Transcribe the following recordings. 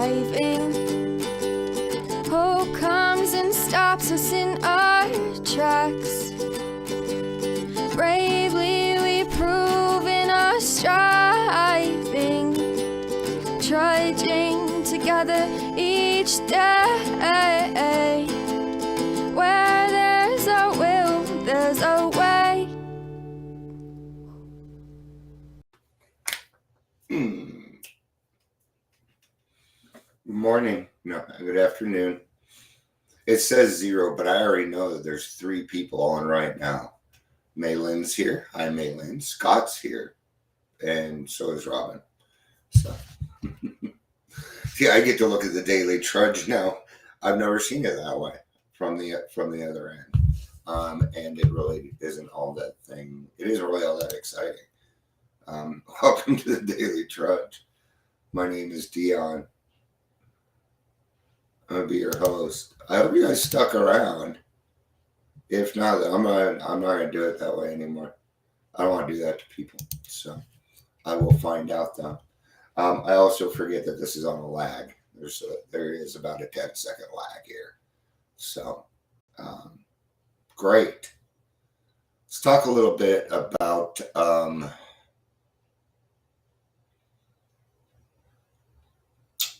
driving. Hope comes and stops us in our tracks. Bravely we prove in our striving, trudging together each day. Where there's a will, there's a way. Good morning. No, good afternoon. It says 0, but I already know that there's 3 people on right now. Maylin's here. Hi, Maylin. Scott's here. And so is Robin. So, yeah, I get to look at the Daily Trudge now. I've never seen it that way from the other end. And it really isn't all that thing. It isn't really all that exciting. Welcome to the Daily Trudge. My name is Dion. I'm gonna be your host. I hope you guys stuck around. If not, I'm not gonna do it that way anymore. I don't want to do that to people. So I will find out though. I also forget that this is on a lag. There is about a 10-second lag here. So great. Let's talk a little bit about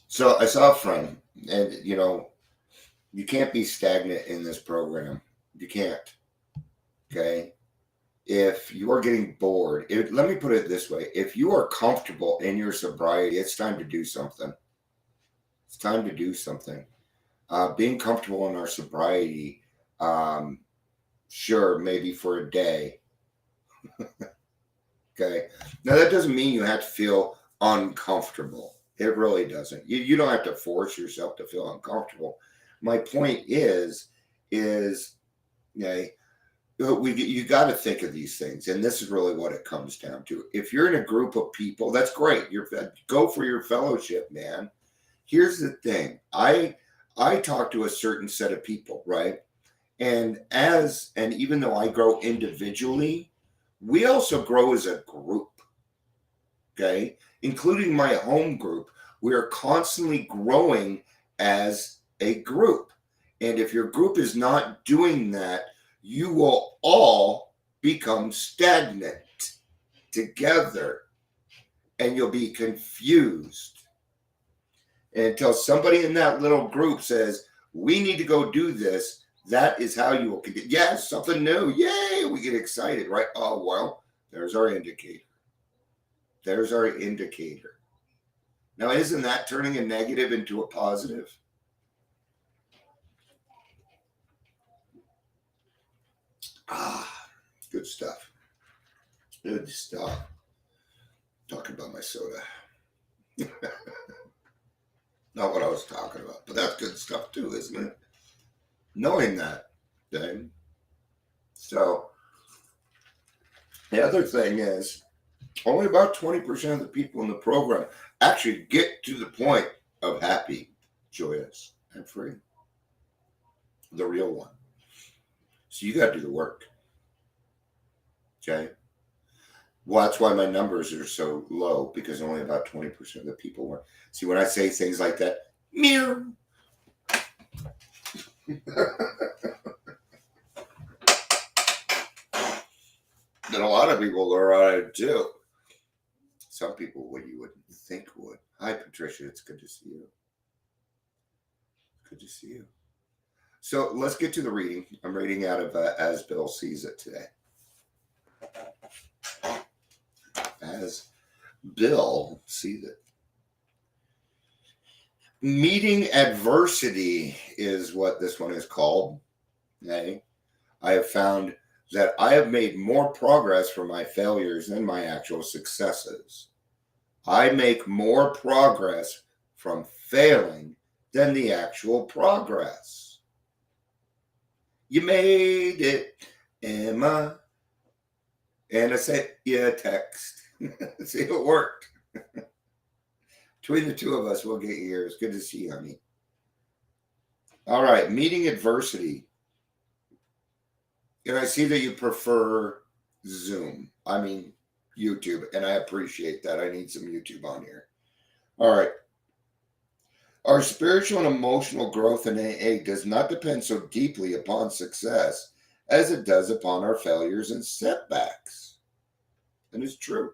so I saw a friend, and you can't be stagnant in this program. You can't. Okay. If you are getting bored, let me put it this way. If you are comfortable in your sobriety, it's time to do something. It's time to do something. Being comfortable in our sobriety, sure, maybe for a day. Okay. Now, that doesn't mean you have to feel uncomfortable. It really doesn't. You don't have to force yourself to feel uncomfortable. My point is you got to think of these things, and this is really what it comes down to. If you're in a group of people, that's great. Go for your fellowship, man. Here's the thing. I talk to a certain set of people, right? And even though I grow individually, we also grow as a group. Okay, including my home group. We are constantly growing as a group. And if your group is not doing that, you will all become stagnant together and you'll be confused. And until somebody in that little group says, we need to go do this, that is how you will continue. Yes, something new. Yay, we get excited, right? Oh, well, there's our indicator. There's our indicator. Now, isn't that turning a negative into a positive? Good stuff. Good stuff. Talking about my soda. Not what I was talking about, but that's good stuff too, isn't it? Knowing that, okay? So, the other thing is, only about 20% of the people in the program actually get to the point of happy, joyous, and free. The real one. So you got to do the work. Okay? Well, that's why my numbers are so low, because only about 20% of the people were. See, when I say things like that, meow. Then a lot of people are on it too. Some people you wouldn't think would. Hi, Patricia. It's good to see you. Good to see you. So let's get to the reading. I'm reading out of As Bill Sees It today. As Bill Sees It. Meeting adversity is what this one is called. Okay? I have found that I have made more progress from my failures than my actual successes. I make more progress from failing than the actual progress. You made it, Emma. And I said, yeah, text. See, it worked. Between the two of us, we'll get here. It's good to see you, honey. All right, meeting adversity. And I see that you prefer Zoom. I mean, YouTube, and I appreciate that. I need some YouTube on here. All right. Our spiritual and emotional growth in AA does not depend so deeply upon success as it does upon our failures and setbacks. And it's true.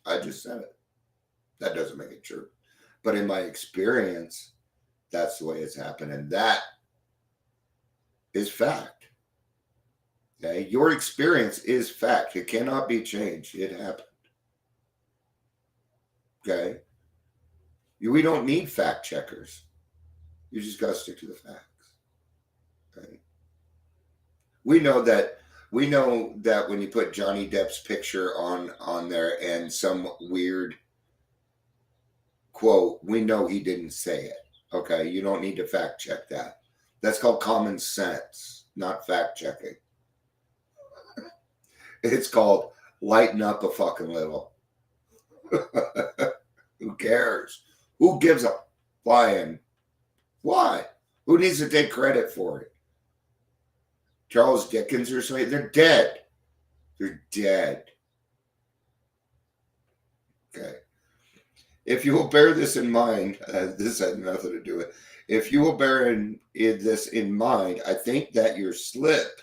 I just said it. That doesn't make it true. But in my experience, that's the way it's happened. And that is fact. Okay? Your experience is fact. It cannot be changed. It happened. Okay? We don't need fact checkers. You just got to stick to the facts. Okay? We know that when you put Johnny Depp's picture on there and some weird quote, we know he didn't say it. Okay? You don't need to fact check that. That's called common sense, not fact checking. It's called lighten up a fucking little. Who cares? Who gives a flying? Why? Who needs to take credit for it? Charles Dickens or something? They're dead. They're dead. Okay. If you will bear this in mind, this had nothing to do with it. If you will bear this in mind, I think that your slip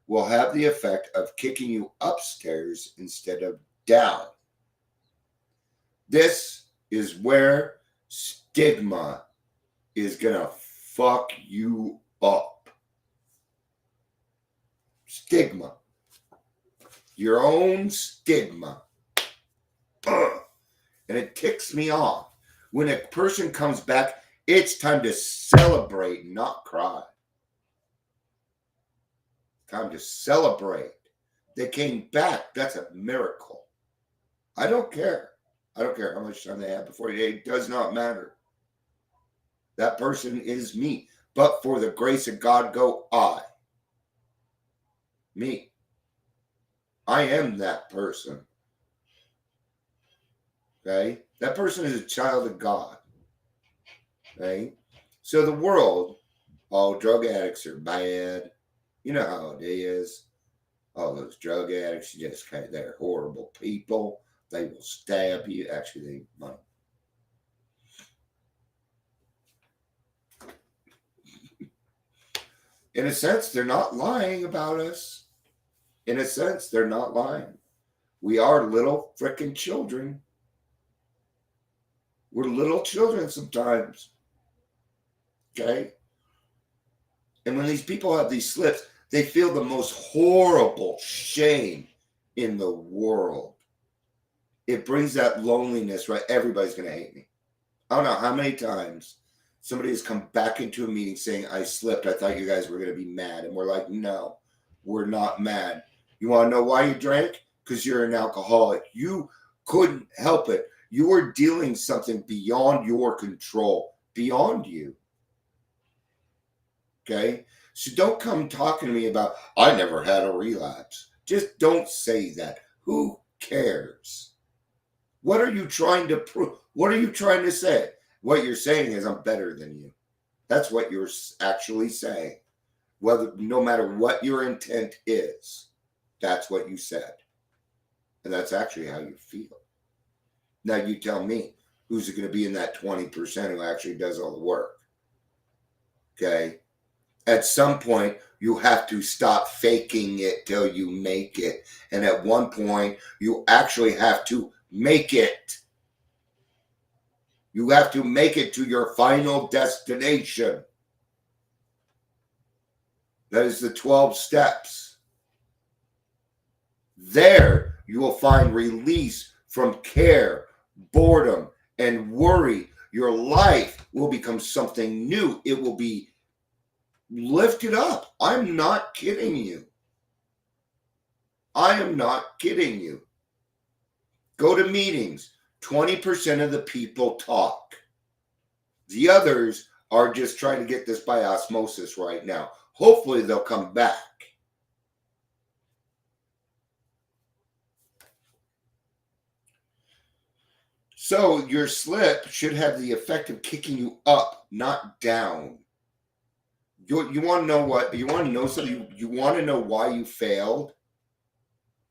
will have the effect of kicking you upstairs instead of down. This is where stigma is going to fuck you up. Stigma. Your own stigma. And it ticks me off. When a person comes back, it's time to celebrate, not cry. Time to celebrate. They came back. That's a miracle. I don't care. I don't care how much time they have before you. It does not matter. That person is me. But for the grace of God go I. Me. I am that person. Okay? That person is a child of God. Okay? So the world, all drug addicts are bad. You know how it is. All those drug addicts, they're horrible people. They will stab you. Actually, they might. In a sense, they're not lying about us. In a sense, they're not lying. We are little frickin' children. We're little children sometimes. Okay? And when these people have these slips, they feel the most horrible shame in the world. It brings that loneliness, right? Everybody's going to hate me. I don't know how many times somebody has come back into a meeting saying, I slipped. I thought you guys were going to be mad. And we're like, no, we're not mad. You want to know why you drank? Because you're an alcoholic. You couldn't help it. You were dealing something beyond your control, beyond you. Okay? So don't come talking to me about, I never had a relapse. Just don't say that. Who cares? What are you trying to prove? What are you trying to say? What you're saying is I'm better than you. That's what you're actually saying. No matter what your intent is, that's what you said. And that's actually how you feel. Now you tell me who's going to be in that 20% who actually does all the work. Okay? At some point, you have to stop faking it till you make it. And at one point, you actually have to make it. You have to make it to your final destination. That is the 12 steps. There, you will find release from care, boredom, and worry. Your life will become something new. It will be lifted up. I'm not kidding you. I am not kidding you. Go to meetings. 20% of the people talk. The others are just trying to get this by osmosis right now. Hopefully they'll come back. So your slip should have the effect of kicking you up, not down. You want to know what? You want to know something? You want to know why you failed?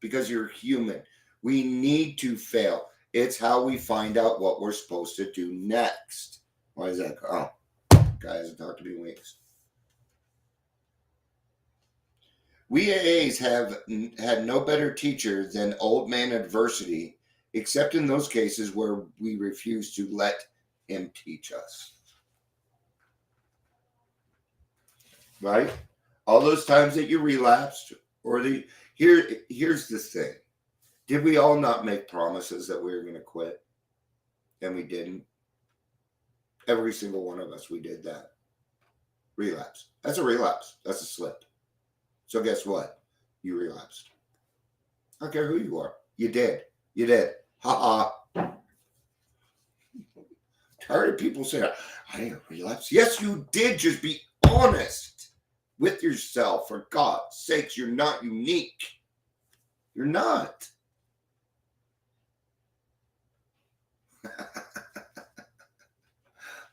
Because you're human. We need to fail. It's how we find out what we're supposed to do next. Why is that? Oh, guy hasn't talked to me in weeks. We AAs have had no better teacher than old man adversity, except in those cases where we refuse to let him teach us. Right? All those times that you relapsed, or here's the thing. Did we all not make promises that we were going to quit? And we didn't. Every single one of us, we did that. Relapse. That's a relapse. That's a slip. So guess what? You relapsed. I don't care who you are. You did. You did. Ha-ha. Tired of people saying, I didn't relapse. Yes, you did. Just be honest with yourself. For God's sakes, you're not unique. You're not.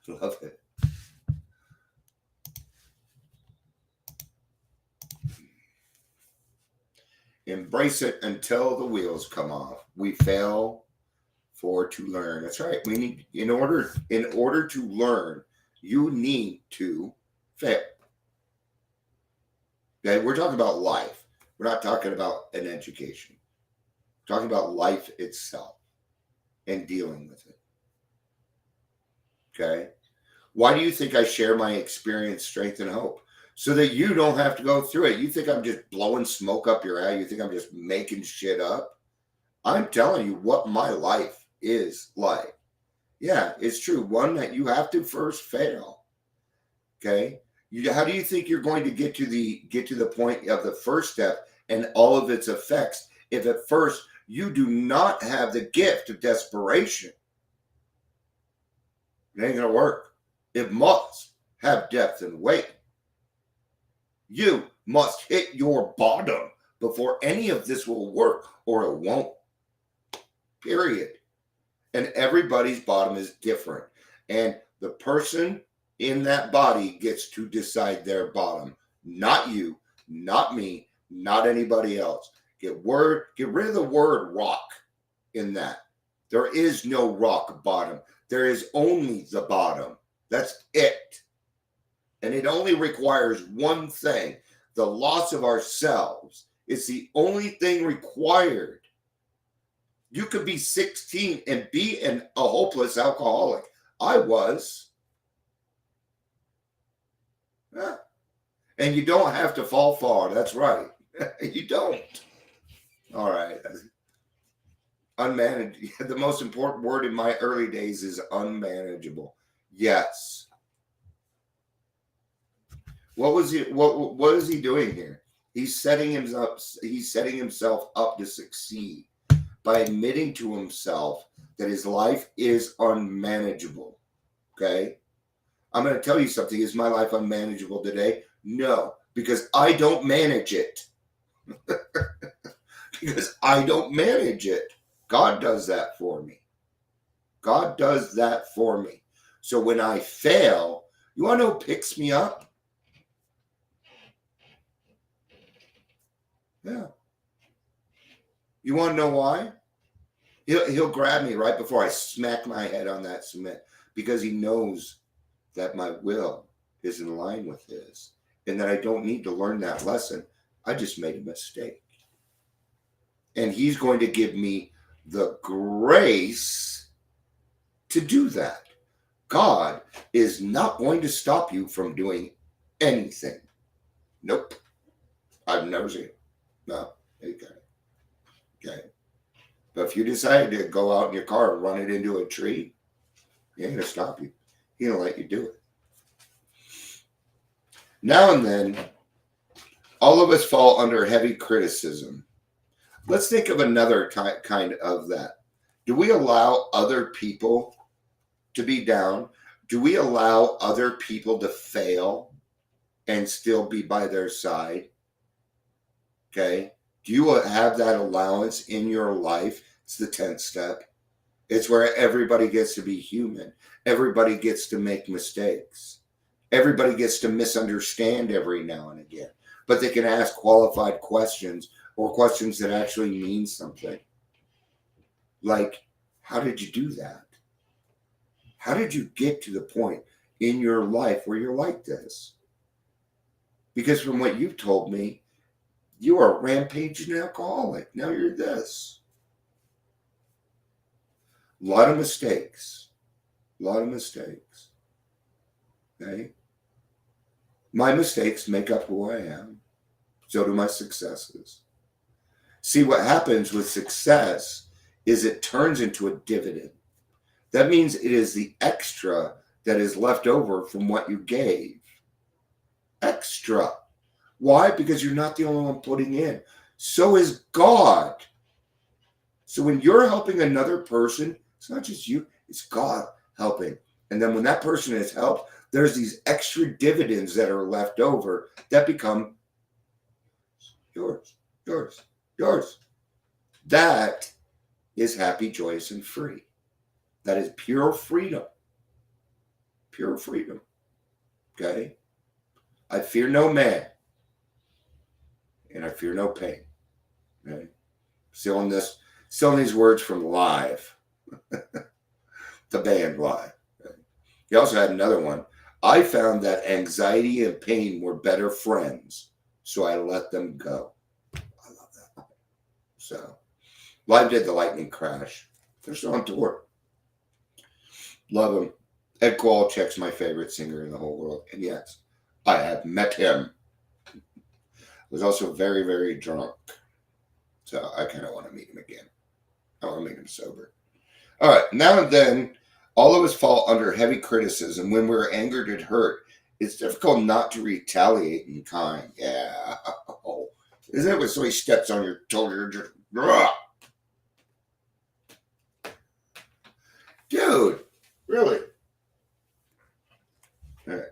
Love it. Embrace it until the wheels come off. We fail for to learn. That's right. We need in order to learn, you need to fail. Okay, we're talking about life. We're not talking about an education. We're talking about life itself and dealing with it. Okay? Why do you think I share my experience, strength, and hope? So that you don't have to go through it. You think I'm just blowing smoke up your ass? You think I'm just making shit up? I'm telling you what my life is like. Yeah, it's true. One, that you have to first fail. Okay? How do you think you're going to get to the point of the first step and all of its effects if at first you do not have the gift of desperation? It ain't going to work. It must have depth and weight. You must hit your bottom before any of this will work, or it won't. Period. And everybody's bottom is different. And the person in that body gets to decide their bottom. Not you, not me, not anybody else. Get rid of the word rock in that. There is no rock bottom. There is only the bottom. That's it. And it only requires one thing. The loss of ourselves is the only thing required. You could be 16 and be a hopeless alcoholic. I was. Yeah. And you don't have to fall far. That's right. You don't. All right. Unmanaged. The most important word in my early days is unmanageable. Yes. What is he doing here? He's setting himself up to succeed by admitting to himself that his life is unmanageable. Okay? I'm going to tell you something. Is my life unmanageable today? No, because I don't manage it. Because I don't manage it. God does that for me. God does that for me. So when I fail, you want to know who picks me up? Yeah. You want to know why? He'll grab me right before I smack my head on that cement, because he knows that my will is in line with his and that I don't need to learn that lesson. I just made a mistake. And he's going to give me the grace to do that. God is not going to stop you from doing anything. Nope. I've never seen it. No. Okay. But if you decide to go out in your car and run it into a tree, he ain't going to stop you. He's going to let you do it. Now and then, all of us fall under heavy criticism. Let's think of another kind of that. Do we allow other people to be down? Do we allow other people to fail and still be by their side? Okay. Do you have that allowance in your life? It's the 10th step. It's where everybody gets to be human. Everybody gets to make mistakes. Everybody gets to misunderstand every now and again. But they can ask qualified questions, or questions that actually mean something. Like, how did you do that? How did you get to the point in your life where you're like this? Because from what you've told me, you are a rampaging alcoholic. Now you're this. A lot of mistakes. A lot of mistakes. Okay? My mistakes make up who I am. So do my successes. See, what happens with success is it turns into a dividend. That means it is the extra that is left over from what you gave. Extra. Why? Because you're not the only one putting in. So is God. So when you're helping another person, it's not just you, it's God helping. And then when that person is helped, there's these extra dividends that are left over that become yours, yours, yours. That is happy, joyous, and free. That is pure freedom. Pure freedom. Okay? I fear no man. And I fear no pain. Okay? Stealing these words from Live. The band Live. Okay? He also had another one. I found that anxiety and pain were better friends, so I let them go. I love that. So, Live did the Lightning Crash. They're still on tour. Love him. Ed Kowalczyk's my favorite singer in the whole world. And yes, I have met him. Was also very, very drunk. So I kind of want to meet him again. I want to meet him sober. All right. Now and then, all of us fall under heavy criticism. When we're angered and hurt, it's difficult not to retaliate in kind. Yeah. Oh. Isn't it when somebody steps on your toe, you're just... Ugh. Dude. Really? All right.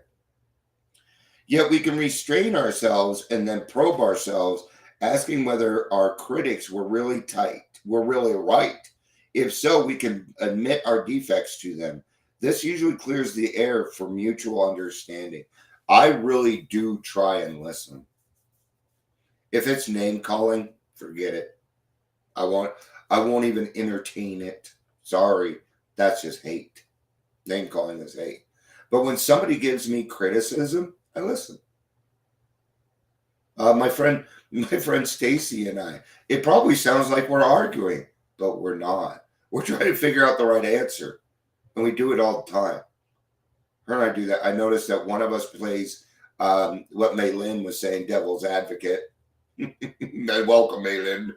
Yet we can restrain ourselves and then probe ourselves, asking whether our critics were really right. If so, we can admit our defects to them. This usually clears the air for mutual understanding. I really do try and listen. If it's name calling, forget it. I won't even entertain it. Sorry, that's just hate. Name calling is hate. But when somebody gives me criticism, I listen. My friend Stacy and I, it probably sounds like we're arguing, but we're not. We're trying to figure out the right answer, and we do it all the time. Her and I do that. I noticed that one of us plays what Maylin was saying, devil's advocate. Welcome, Maylin.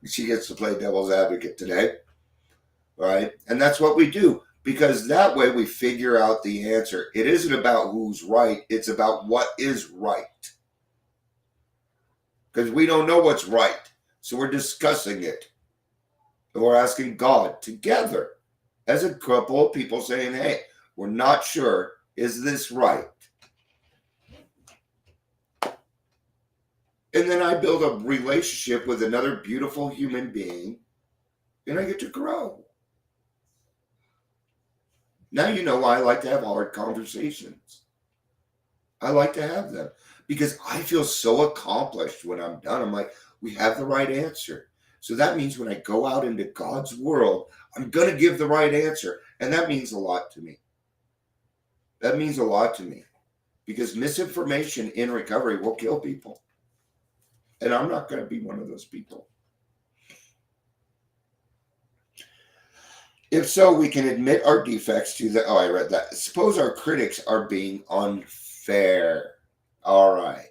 She gets to play devil's advocate today, right? And that's what we do. Because that way we figure out the answer. It isn't about who's right. It's about what is right. Because we don't know what's right. So we're discussing it. And we're asking God together as a couple of people saying, hey, we're not sure. Is this right? And then I build a relationship with another beautiful human being. And I get to grow. Now you know why I like to have hard conversations. I like to have them because I feel so accomplished when I'm done. I'm like, we have the right answer. So that means when I go out into God's world, I'm going to give the right answer. And that means a lot to me. That means a lot to me because misinformation in recovery will kill people. And I'm not going to be one of those people. If so, we can admit our defects to the... Oh, I read that. Suppose our critics are being unfair. All right.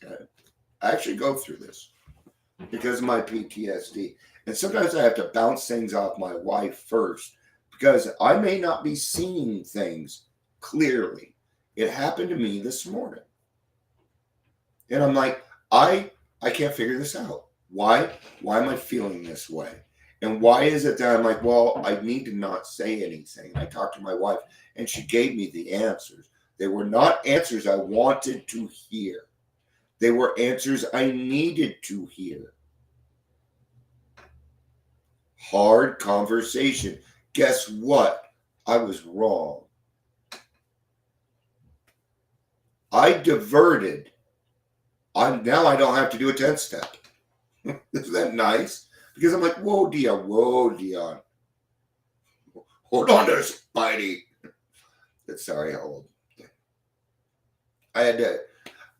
Okay. I actually go through this because of my PTSD. And sometimes I have to bounce things off my wife first because I may not be seeing things clearly. It happened to me this morning. And I'm like, I can't figure this out. Why? Why am I feeling this way? And why is it that I'm like, well, I need to not say anything. I talked to my wife and she gave me the answers. They were not answers I wanted to hear. They were answers I needed to hear. Hard conversation. Guess what? I was wrong. I diverted. Now I don't have to do a 10-step. Isn't that nice? Because I'm like, whoa, Dion. Hold on there, Spidey. Sorry, how old? I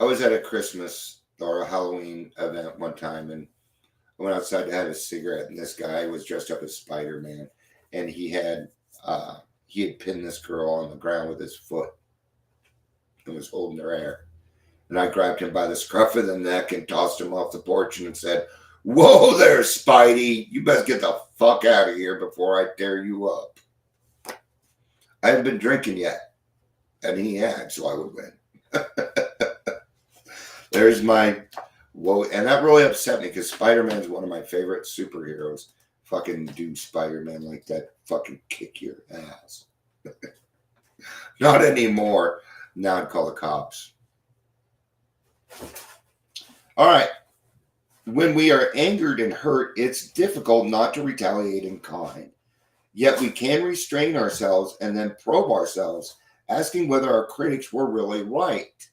was at a Christmas or a Halloween event one time, and I went outside to have a cigarette, and this guy was dressed up as Spider-Man, and he had pinned this girl on the ground with his foot and was holding her hair. And I grabbed him by the scruff of the neck and tossed him off the porch and said, "Whoa there, Spidey! You best get the fuck out of here before I tear you up." I haven't been drinking yet, and he had, so I would win. There's my whoa, and that really upset me because Spider-Man's one of my favorite superheroes. Fucking do Spider-Man like that, fucking kick your ass. Not anymore. Now I'd call the cops. All right. When we are angered and hurt, it's difficult not to retaliate in kind. Yet we can restrain ourselves and then probe ourselves, asking whether our critics were really right.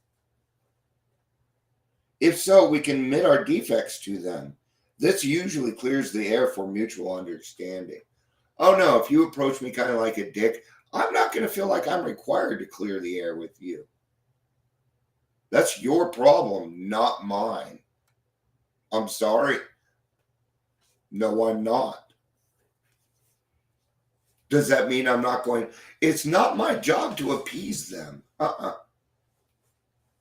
If so, we can admit our defects to them. This usually clears the air for mutual understanding. Oh no, if you approach me kind of like a dick, I'm not going to feel like I'm required to clear the air with you. That's your problem, not mine. I'm sorry. No, I'm not. Does that mean I'm not going? It's not my job to appease them.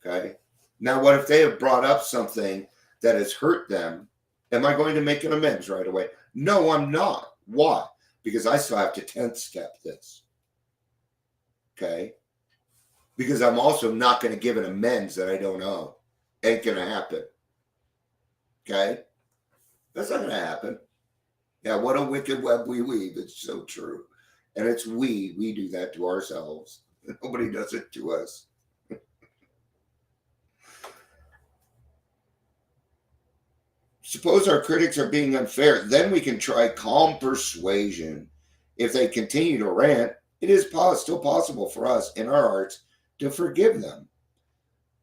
Okay. Now, what if they have brought up something that has hurt them? Am I going to make an amends right away? No, I'm not. Why? Because I still have to 10th step this. Okay. Because I'm also not going to give an amends that I don't owe. Ain't going to happen. Okay. That's not going to happen. Yeah, what a wicked web we weave. It's so true. And it's we do that to ourselves. Nobody does it to us. Suppose our critics are being unfair, then we can try calm persuasion. If they continue to rant, it is still possible for us in our hearts to forgive them.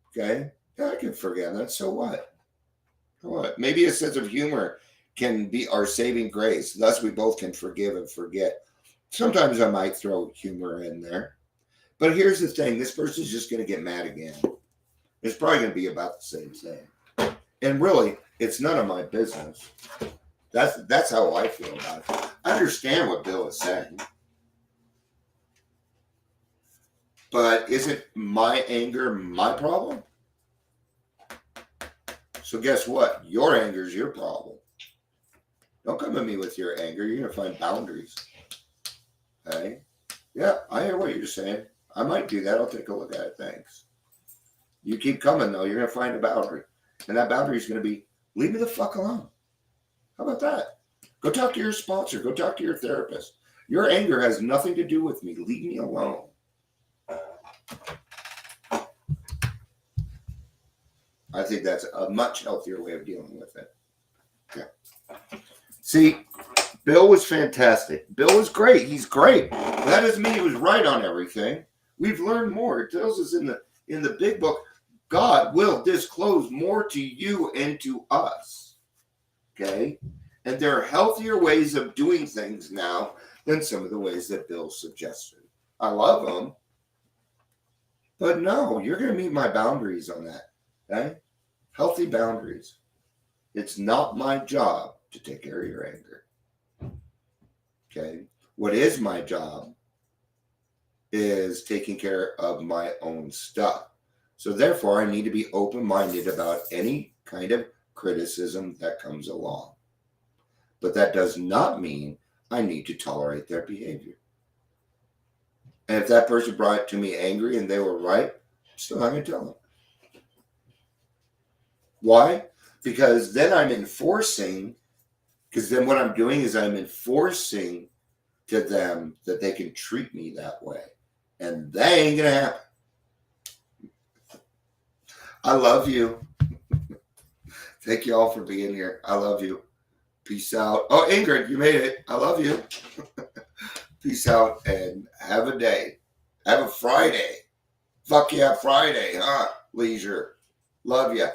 Okay? Yeah, I can forgive them. So what? What? Maybe a sense of humor can be our saving grace. Thus, we both can forgive and forget. Sometimes I might throw humor in there. But here's the thing. This person's just going to get mad again. It's probably going to be about the same thing. And really, it's none of my business. That's how I feel about it. I understand what Bill is saying. But isn't my anger my problem? So guess what? Your anger is your problem. Don't come at me with your anger. You're going to find boundaries. Okay? Yeah, I hear what you're saying. I might do that. I'll take a look at it. Thanks. You keep coming, though. You're going to find a boundary. And that boundary is going to be, leave me the fuck alone. How about that? Go talk to your sponsor. Go talk to your therapist. Your anger has nothing to do with me. Leave me alone. I think that's a much healthier way of dealing with it. Yeah. See, Bill was fantastic. Bill was great. He's great. That doesn't mean he was right on everything. We've learned more. It tells us in the big book, God will disclose more to you and to us. Okay? And there are healthier ways of doing things now than some of the ways that Bill suggested. I love them. But no, you're going to meet my boundaries on that. Okay? Healthy boundaries. It's not my job to take care of your anger. Okay? What is my job is taking care of my own stuff. So therefore, I need to be open-minded about any kind of criticism that comes along. But that does not mean I need to tolerate their behavior. And if that person brought it to me angry and they were right, I'm still not going to tell them. Why? Because then I'm enforcing, because then what I'm doing is I'm enforcing to them that they can treat me that way. And that ain't going to happen. I love you. Thank you all for being here. I love you. Peace out. Oh, Ingrid, you made it. I love you. Peace out and have a day. Have a Friday. Fuck yeah, Friday, huh? Leisure. Love ya.